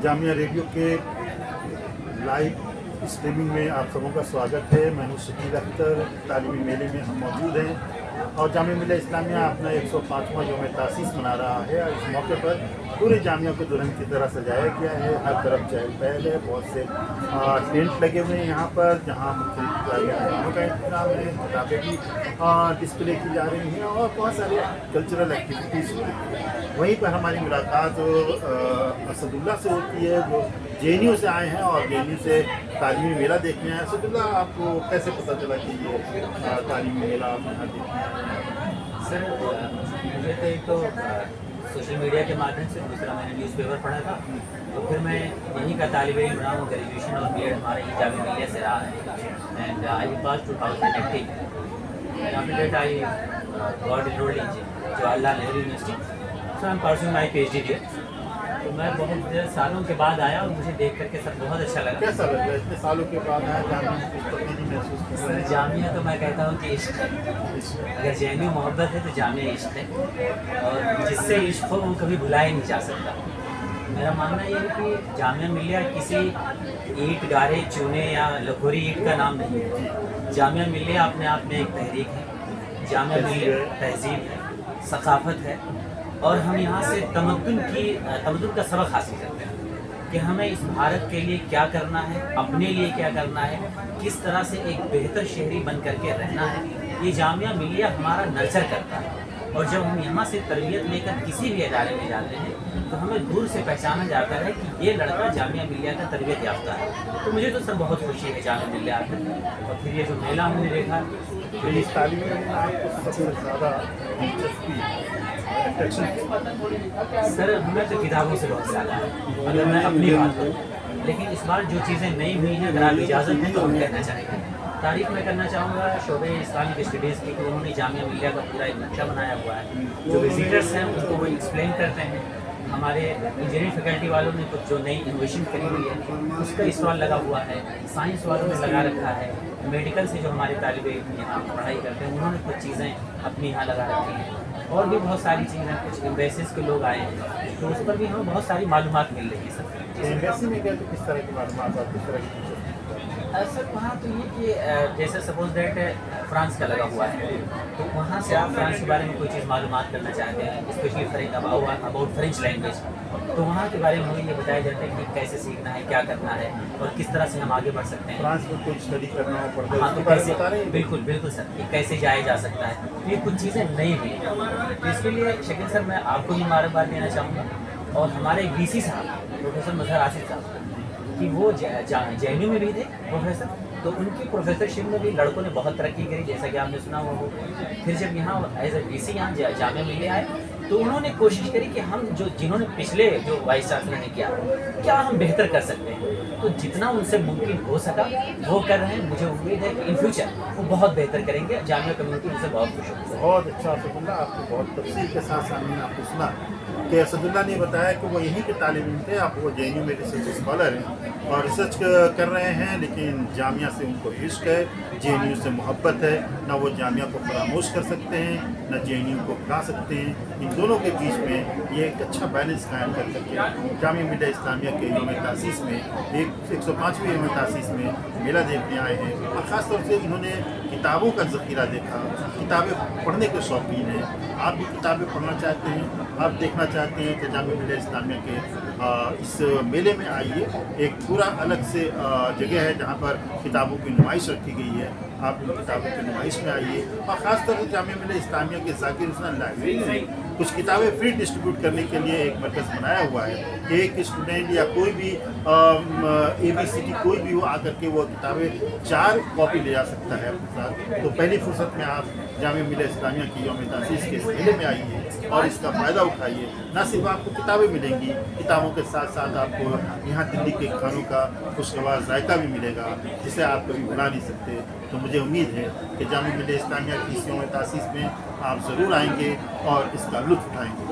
Jamia radio के live streaming में आप सबों का स्वागत है। मैं हूँ शकील अख्तर। तालीमी मेले में हम मौजूद हैं और जामिया मिल्लिया इस्लामिया अपना 105वां यौम तासीस मना रहा है और इस मौके पर पूरे जामिया को दुल्हन की तरह सजाया गया है। हर तरफ चहल पहल है, बहुत से टेंट लगे हुए हैं यहाँ पर, जहाँ मुख्तलिफ खानों का इंतजाम है, किताबें भी डिस्प्ले की जा रही हैं और बहुत सारी कल्चरल एक्टिविटीज़ होती हैं। वहीं पर हमारी मुलाकात असदुल्ला से होती है, जो JNU से आए हैं और JNU से तालीमी मेला देखने आए। असदुल्ला, आपको कैसे पता चला कि ये तालीमी मेला आप यहाँ देखने आए? सर, मुझे तो एक तो सोशल मीडिया के माध्यम से, दूसरा मैंने न्यूज़पेपर पढ़ा था, तो फिर मैं यहीं का तालिब इल्म रहा हूँ। ग्रेजुएशन और BEd हमारा ही जामिया मिल्लिया से रहा है and I pass 2018। After that I got enrolled in Jawaharlal Nehru university, so I am pursuing my PhD there. तो मैं बहुत सालों के बाद आया और मुझे देख करके सर बहुत अच्छा लगा। कैसा लगा इतने सालों के बाद आया जामिया में? कुछ तब्दीली महसूस कर रहे हैं? जामिया तो मैं कहता हूँ कि इश्क है। अगर JNU मोहब्बत है तो जामिया इश्क है, और जिससे इश्क हो वो कभी भुलाया नहीं जा सकता। मेरा मानना ये है कि जामिया मिल्लिया किसी ईंट गारे चूने या लखोरी ईंट का नाम नहीं है। जामिया मिल्लिया अपने आप में एक तहरीक है, जामिया मिल्लिया तहजीब है, सकाफत है, और हम यहाँ से तमद्दुन का सबक हासिल करते हैं कि हमें इस भारत के लिए क्या करना है, अपने लिए क्या करना है, किस तरह से एक बेहतर शहरी बन करके रहना है। ये जामिया मिल्लिया हमारा नर्चर करता है, और जब हम यहाँ से तरबियत लेकर किसी भी इदारे में जाते हैं तो हमें दूर से पहचाना जाता है कि ये लड़का जामिया मिल्लिया का तरबियत याफ्ता है। तो मुझे तो सर बहुत खुशी है जामिया मिल्लिया आकर, और फिर ये जो मेला हमने देखा, तो इस तालीम में आपको सबसे ज़्यादा दिलचस्पी सर हमें तो किताबों से बहुत ज़्यादा है। अगर मैं अपनी बात करूँ, लेकिन इस बार जो चीज़ें नई हुई हैं, अगर आप इजाज़त हैं तो हम कहना चाहेंगे। तारीफ मैं करना चाहूँगा शोबे इस्लामिक स्टडीज़ की, कि उन्होंने जामिया मिल्लिया का पूरा एक नक्शा बनाया हुआ है। जो विजिटर्स हैं उसको वो एक्सप्लेन करते हैं। हमारे इंजीनियरिंग फैकल्टी वालों ने कुछ जो नई इनोवेशन करी हुई है उसका स्टॉल लगा हुआ है, साइंस वालों ने लगा रखा है, मेडिकल से जो हमारे तालिब इल्म यहाँ पढ़ाई करते हैं उन्होंने कुछ चीज़ें अपनी यहाँ लगा रखी हैं, और भी बहुत सारी चीज़ें। कुछ एम्बेसीज के लोग आए हैं तो उस पर भी हमें बहुत सारी मालूमात मिल रही है सर। एम्बेसी में गए तो किस तरह की मालूमात आप किस तरह की? सर वहाँ तो ये कि जैसे सपोज दैट फ्रांस का लगा हुआ है, तो वहाँ से आप फ्रांस के बारे में कोई चीज़ मालूमात करना चाहते हैं, स्पेशली अबाउट फ्रेंच लैंग्वेज, तो वहाँ के बारे में हमें ये बताया जाता है कि कैसे सीखना है, क्या करना है, और किस तरह से हम आगे बढ़ सकते हैं। फ्रांस में कोई स्टडी करना हो पड़ता है, हाँ, उसके तो बारे में कैसे, बता रहे हैं? बिल्कुल बिल्कुल सर, ये कैसे जाया जा सकता है। तो ये कुछ चीज़ें नई हुई हैं, तो इसके लिए शकील सर मैं आपको भी मुबारकबाद देना चाहूँगा, और हमारे VC साहब प्रोफेसर मजहर आसिफ साहब, कि वो JNU में भी थे प्रोफेसर, तो उनकी प्रोफेसरशिप में भी लड़कों ने बहुत तरक्की करी, जैसा कि आपने सुना हुआ हो। फिर जब यहाँ एज ए VC यहाँ जामिया मिल्लिया आए तो उन्होंने कोशिश करी कि हम जिन्होंने पिछले जो वाइस चांसलर ने किया, क्या हम बेहतर कर सकते हैं। तो जितना उनसे मुमकिन हो सका वो कर रहे हैं। मुझे उम्मीद है कि इन फ्यूचर वो बहुत बेहतर करेंगे। जामिया कम्युनिटी उनसे बहुत खुश होगी। बहुत अच्छा असदुल्ला, आपको बहुत तफसील के साथ सामने आपको सुना कि असदुल्ला ने बताया कि वो यहीं के तालिब इल्म थे। आप वो JNU में रिसर्च स्कॉलर हैं और रिसर्च कर रहे हैं, लेकिन जामिया से उनको इश्क है, JNU से मोहब्बत है। ना वो जामिया को फरामोश कर सकते हैं, ना JNU को भुला सकते हैं। इन दोनों के बीच में ये एक अच्छा बैलेंस कायम कर सकते। जामिया मिल्लिया इस्लामिया के यौम तासीस में 105वें यौम तासीस में मेला देखने आए हैं, और ख़ास तौर से इन्होंने किताबों का ज़ख़ीरा देखा। किताबें पढ़ने के शौकीन हैं, आप भी किताबें पढ़ना चाहते हैं, आप देखना चाहते हैं कि जामिया मिल्लिया इस्लामिया के इस मेले में आइए। एक पूरा अलग से जगह है जहाँ पर किताबों की नुमाइश रखी गई है। आप इन किताबों की नुमाइश में आइए, और ख़ास तौर से जामिया मिल्लिया इस्लामिया के ज़ाकिर हुसैन लाइब्रेरी में कुछ किताबें फ्री डिस्ट्रीब्यूट करने के लिए एक मरकज़ बनाया हुआ है कि एक स्टूडेंट या कोई भी ABCD कोई भी हो आकर के वो किताबें 4 कॉपी ले जा सकता है अपने साथ। तो पहली फुर्सत में आप जामिया मिल्लिया इस्लामिया की यौम तासीस के इस मेले में आइए और इसका फ़ायदा उठाइए। ना सिर्फ आपको किताबें मिलेंगी, किताबों के साथ साथ आपको यहाँ दिल्ली के खानों का खुशगवार जायका भी मिलेगा, जिसे आप कभी भुला नहीं सकते। तो मुझे उम्मीद है कि जामिया मिल्लिया इस्लामिया की इस यौम तासीस में आप ज़रूर आएंगे और इसका लुत्फ़ उठाएंगे।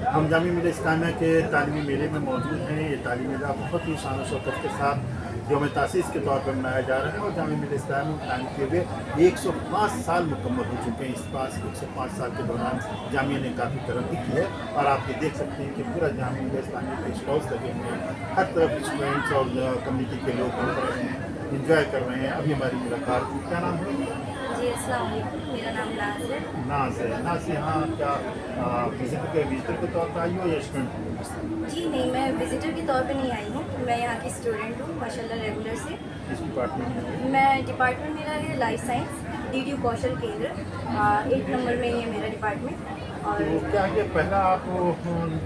हम जामिया मिल्लिया इस्लामिया के तालीमी मेले में मौजूद हैं। ये तालीमी मेला बहुत ही शान और शौकत के साथ यौम तासीस के तौर पर मनाया जा रहा है और जामिया मिल्लिया इस्लामिया में कायम किए हुए 105 साल मुकम्मल हो चुके हैं। इस पास 105 साल के दौरान जामिया ने काफ़ी तरक्की की है और आप ये देख सकते हैं कि पूरा जामिया मिल्लिया इस्लामिया के स्टॉल्स लगे हुए हैं, हर तरफ स्टूडेंट्स और कम्युनिटी के लोग घूम रहे हैं, इंजॉय कर रहे हैं। अभी हमारी मुलाकात, क्या नाम है? जी अस्सलाम वालेकुम, मेरा नाम नाज है। नाज यहाँ क्या विजिटर के तौर पर आई हो या स्टूडेंट? जी नहीं, मैं विज़िटर के तौर पे नहीं आई हूँ, मैं यहाँ की स्टूडेंट हूँ माशाल्लाह रेगुलर से। इस डिपार्टमेंट में मैं डिपार्टमेंट मेरा है लाइफ साइंस, DDU कौशल केंद्र 8 नंबर में ही है मेरा डिपार्टमेंट। और तो क्या ये पहला आप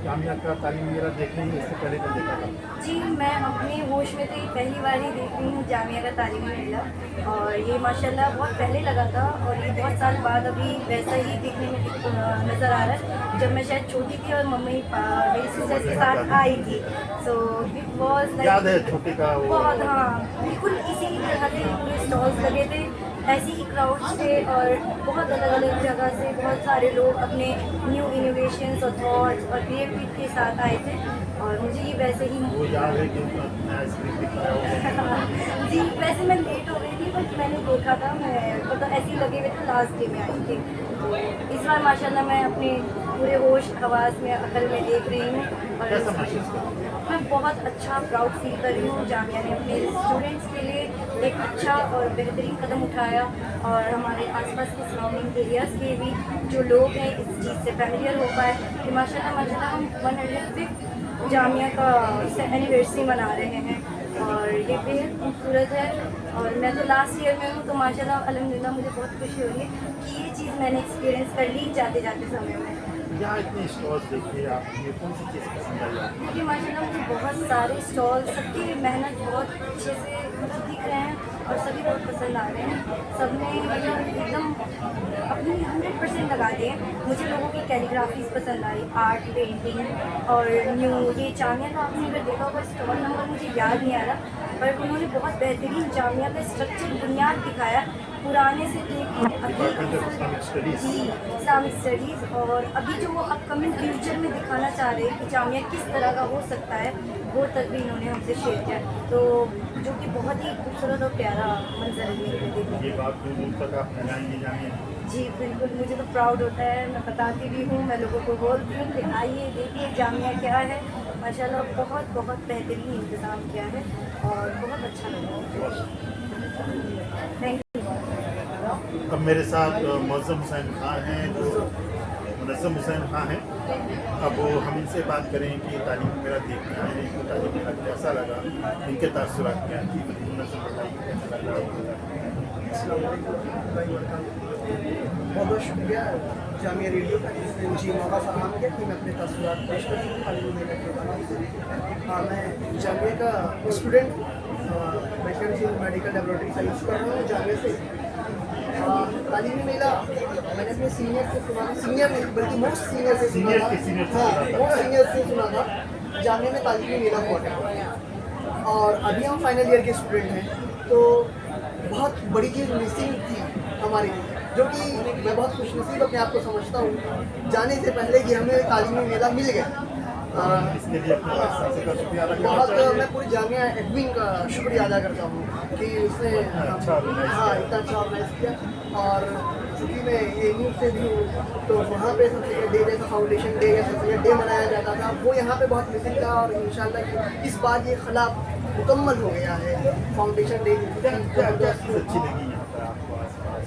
जामिया का तालीम वगैरह देख रही हैं, इससे पहले का देखा था? जी मैं अपने होश में तो ये पहली बार ही देख रही हूँ जामिया का तालीमी मेला, और ये माशाल्लाह बहुत पहले लगा था और ये बहुत साल बाद अभी वैसा ही देखने में नज़र आ रहा है। जब मैं शायद छोटी थी और मम्मी मेरी सिस्टर्स के साथ आई थी, सो इट वॉज याद है लाइक छोटे का वो? बहुत, हाँ बिल्कुल इसी तरह के पूरे स्टॉल्स लगे थे, ऐसे ही क्राउड्स थे और बहुत अलग अलग जगह से बहुत सारे लोग अपने न्यू इनोवेशंस और थॉट्स और क्रिएटिविटी के साथ आए थे, और मुझे ये वैसे ही वो याद है कि आइसक्रीम भी खाया होगा? जी वैसे मैं लेट हो गई थी बट मैंने देखा था, मैं मतलब ऐसे ही लगे हुए थे, लास्ट डे में आई थी। तो इस बार माशाल्लाह मैं अपने पूरे होश हवास में अकल में देख रही हूँ कैसा और महसूस कर रही हैं? मैं बहुत अच्छा प्राउड फील कर रही हूँ। जामिया ने अपने स्टूडेंट्स के लिए एक अच्छा और बेहतरीन कदम उठाया, और हमारे आसपास के सराउंडिंग एरियाज़ के भी जो लोग हैं इस चीज़ से फैमिलियर हो पाए कि माशाल्लाह हम 105 जामिया का एनिवर्सरी मना रहे हैं, और ये बेहद खूबसूरत है। और मैं तो लास्ट ईयर में हूँ, तो माशाल्लाह अल्हम्दुलिल्लाह मुझे बहुत खुशी हो रही है कि ये चीज़ मैंने एक्सपीरियंस कर ली जाते जाते समय में। यहाँ इतने स्टॉल्स देखिए आप, ये कौन सी चीज़ पसंद आई आपको? क्योंकि माशाल्लाह मुझे बहुत सारे स्टॉल, सबकी मेहनत बहुत अच्छे से मतलब दिख रहे हैं और सभी बहुत पसंद आ रहे हैं। सबने मतलब एकदम अपनी 100% लगा दिए। मुझे लोगों की कैलीग्राफीज पसंद आई, आर्ट, पेंटिंग और न्यू ये जामिया का आपने अगर देखा होगा स्टॉल नंबर मुझे याद नहीं आ रहा, पर उन्होंने बहुत बेहतरीन जामिया का स्ट्रक्चर बुनियाद दिखाया, पुराने से लेके डिपार्टमेंट ऑफ इस्लामिक स्टडीज़। जी इस्लामिक स्टडीज़, और अभी जो वो अपकमिंग फ्यूचर में दिखाना चाह रहे हैं कि जामिया किस तरह का हो सकता है, वो तक भी इन्होंने हमसे शेयर किया, तो जो कि बहुत ही खूबसूरत और प्यारा मंजर है मेरे लिए देखने ये में। बात दूर दूर तक आप फैलाएंगे जामिया? जी बिल्कुल, मुझे तो प्राउड होता है, मैं बताती भी हूँ, मैं लोगों को बोलती हूँ कि आइए देखिए जामिया क्या है। माशाल्लाह बहुत बहुत बेहतरीन इंतज़ाम किया है और बहुत अच्छा लगा। Thank you. अब मेरे साथ मुअज़्ज़म हुसैन खान हैं, जो मुनज़्ज़म हुसैन खान हैं। अब हम इनसे बात करें कि तालीम मेरा देखने आए हैं, इनको तालीम मेरा कैसा लगा, इनके तासुरात क्या हैं। मुनज़्ज़म बताइए कैसा लग रहा बहुत बहुत शुक्रिया जामिया रेडियो का जिसने मुझे मौका फराहम किया कि मैं अपने तसव्वुरात पेश कर सकूँ तालीम मेले के हवाले से। हाँ, मैं जामिया का student bachelors in medical laboratory science कर रहा हूँ जामिया से। तालीमी मेला मैंने अपने सीनियर से सुना था, सीनियर नहीं बल्कि मोस्ट सीनियर से सुना था। सीनियर से हाँ, सुना था। मोस्ट सीनियर से सुना था जामिया में तालीमी मेला हुआ है, और अभी हम फाइनल ईयर के स्टूडेंट हैं, तो बहुत बड़ी चीज़ मिसिंग थी हमारे लिए, जो कि मैं बहुत खुशनसीब अपने आप को समझता हूँ जाने से पहले कि हमें तालीमी मेला मिल गया। इसके लिए अपने वाइस का शुक्रिया अदा करना बहुत चाहिए। मैं पूरी जामिया एडमिन का शुक्रिया अदा करता हूँ कि उसने अच्छा organize हाँ किया। इतना अच्छा ऑर्गेनाइज किया। और चूँकि मैं ANU से भी हूँ, तो वहाँ पे सबसे डे जैसा फाउंडेशन डे या सबसे डे मनाया जाता था, वो यहाँ पे बहुत मिसिंग था, और इंशाल्लाह इस बार ये खला मुकम्मल हो गया है फाउंडेशन डे। क्या क्या क्या चीज़ अच्छी लगी यहाँ पर आपको आसपास?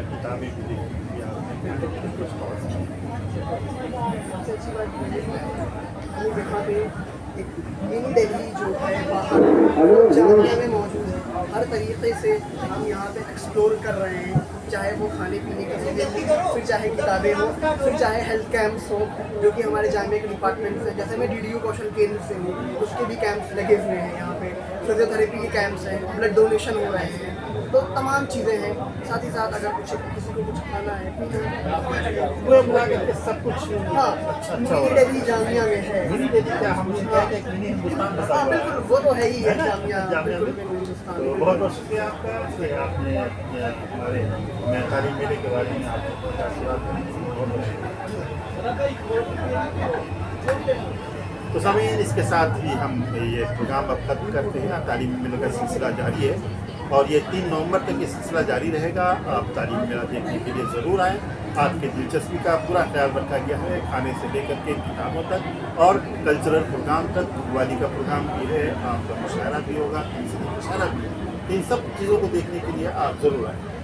किताबें भी देखी आपने, कुछ और? सबसे अच्छी बात ये है कि यहाँ पे एक मिनी दिल्ली जो है बाहर जामिया में मौजूद है। हर तरीके से हम यहाँ पे एक्सप्लोर कर रहे हैं, चाहे वो खाने पीने की चीज़ें हो, फिर चाहे किताबें हो, फिर चाहे हेल्थ कैंप्स हो, जो कि हमारे जामिया के डिपार्टमेंट से, जैसे मैं DDU कौशल केंद्र से हूँ, उसके भी कैंप्स लगे हुए हैं यहाँ पे, फिजियोथेरेपी के कैंप्स हैं, ब्लड डोनेशन हो रहे हैं, तो तमाम चीज़ें हैं। साथ ही साथ अगर किसी को कुछ खाना है पीना है, पूरा मिला के सब कुछ हाँ अच्छा मिनी दिल्ली जामिया में है। मिनी दिल्ली क्या हम कहते हैं कि मिनी हिंदुस्तान बसा हाँ हुआ है। बिल्कुल, वो तो है ही है जामिया, जामिया बिल्कुल में। बिल्कुल हिंदुस्तान तो में। बहुत बहुत शुक्रिया आपका कि आपने हमारे तालीम मेले के बारे में आपको तासुरात दी। बहुत बहुत शुक्रिया। तो सामीन, इसके साथ ही हम ये प्रोग्राम अब खत्म करते हैं। तालीमी मेले का सिलसिला जारी है और ये 3 नवंबर तक ये सिलसिला जारी रहेगा। आप तालीमी मेला देखने के लिए ज़रूर आएँ। आपकी दिलचस्पी का पूरा ख्याल रखा गया है, खाने से लेकर के किताबों तक और कल्चरल प्रोग्राम तक। दिवाली का प्रोग्राम भी है, आपका मुशायरा भी होगा, मुशायरा भी है। इन सब चीज़ों को देखने के लिए आप ज़रूर आएँ।